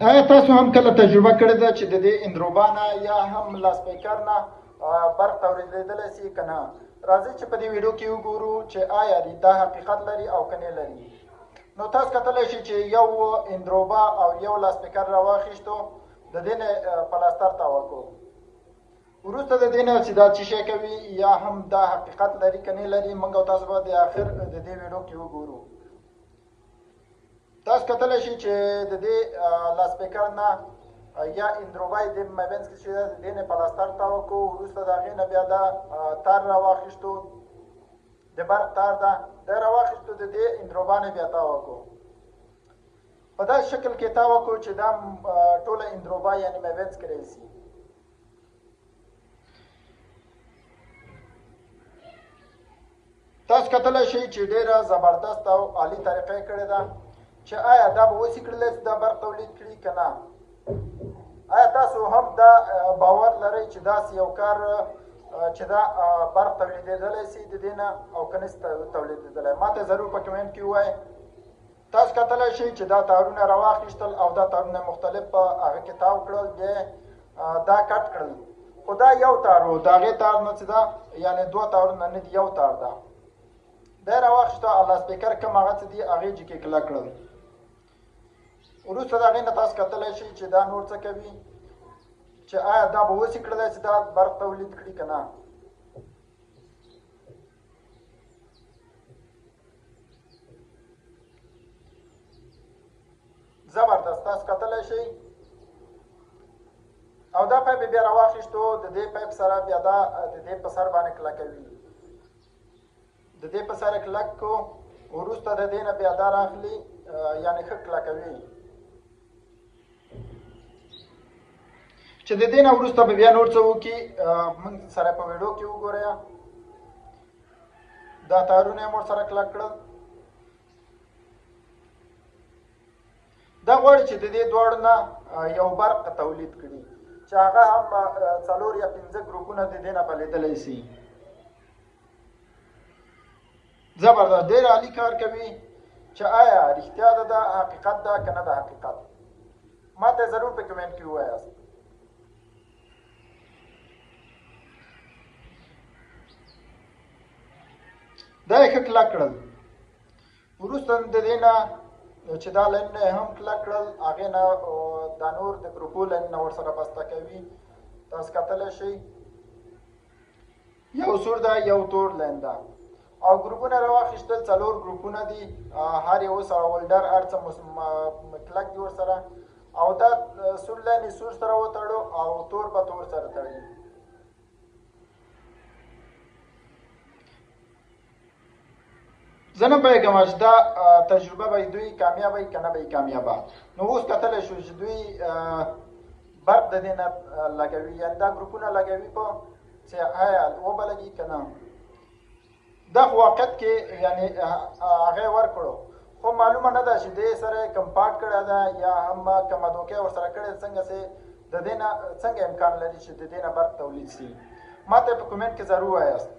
آیا تاسو هم کله تجربه کړې ده چې د دې اندروبا نه یا هم لاسپیکر نه برق تولیدېدلی سي که نه؟ راځئ چې په دې ویډیو کې وګورو چې آیا دا حقیقت لري او که نه لري. نو تاسو کتلی شئ چې یو اندروبا او یو لاسپیکر راواخیستو، د دې نه پلاستر تاوه کړو. وروسته د دې نه چې دا څه شی کوي یا هم دا حقیقت لري که نه لري، موږ او تاسو به د آخر د دې ویډیو کې وګورو. تاسو کتلی شئ چې د دې لاسپیکر نه یا اندروبا د مابینځ کې چې د دې نه پلاستر تاوه کړو، وروسته د هغې نه بیا دا تار راواخیستو، د برق تار ده، دا راواخیستو، د دې اندروبا نه بیا تاوه کړو. په داسې شکل کې تاوه کړو چې دا ټوله اندروبا یعنې مابینځ کې راشي. تاسو کتلی شئ چې ډېره زبردست او عالي طریقه یې کړې ده چې آیا دا به وسې کړلی چې دا برق تولید کړي که نه. آیا تاسو هم دا باور لرئ چې داسې یو کار چې دا برق تولیدېدلی سي د دې نه او که نسي تولیدېدلی؟ ما ته ضرور په کمنټ کې ووایئ. تاسو کتلی شئ چې دا تارونه راواخیستل او دا تارونه مختلف په هغه کې تاو کړل، بیا دا کټ کړل، خو دا یو تار و، د هغې تار نه چې ده یعنې دوه تارونه نه دي، یو تار ده. دا یې راواخیسته او لاسپیکر کوم هغه څه دي هغې جکې کلک کړل. وروسته د هغې نه تاسو کتلی شئ چې دا نور څه کوي، چې آیا دا به وسې کړلی چې دا برق تولید کړي که نه. زبردست تاسو کتلی شئ. او دا پایپ بیا راواخیستو، د دې پایپ سره بیا دا د دې په سر باندې کلکوي، د دې په سر کلک کو، وروسته د دې نه بیا دا راخلي یعنې ښه کلکوي، چې د دې نه وروسته به بیا نور څه وکړي موږ سره په ویډیو کې وګورئ. دا تارونه یې مور سره کلک کړل. دا غواړي چې د دې دواړو نه یو برق تولید کړي چې هغه هم 4 یا 5 ګروپونه د دې نه بلېدلی سي. زبردست، ډېر عالي کار کوي. چې آیا رښتیا ده دا حقیقت ده که نه ده حقیقت؟ ما ته ضرور په کمنټ کې ووایاست. دا یې ښه کلک کړل. وروسته د دې نه چې دا لاینونه یې هم کلک کړل، هغې نه دا نور د ګروپو لاینونه ورسره بسته کوي. تاسو کتلی شئ یو سور ده یو تور لاین ده او ګروپونه راواخیستل، 4 ګروپونه دي، هر یو سره ولډر هر څه کلک دي ورسره، او دا سور لاین یې سور سره وتړو او تور به تور سره تړي. زه نه پوهېږم چې دا تجربه به دوی کامیابه وي که نه به یې کامیابه. نو اوس کتلی شو چې دوی برق د دې نه لګوي، یعنې دا ګروپونه لګوي په چې آیا وبه لګي که نه. دا خو واقعیت کې یعنې هغه یې ورکړو، خو معلومه نه ده چې دې سره یې کوم پاټ کړی ده یا هم کومه دوکه یې ورسره کړې، څنګه چې د دې نه څنګه امکان لري چې د دې نه برق تولید شي. ما ته په کمنټ کې ضرور وایاست.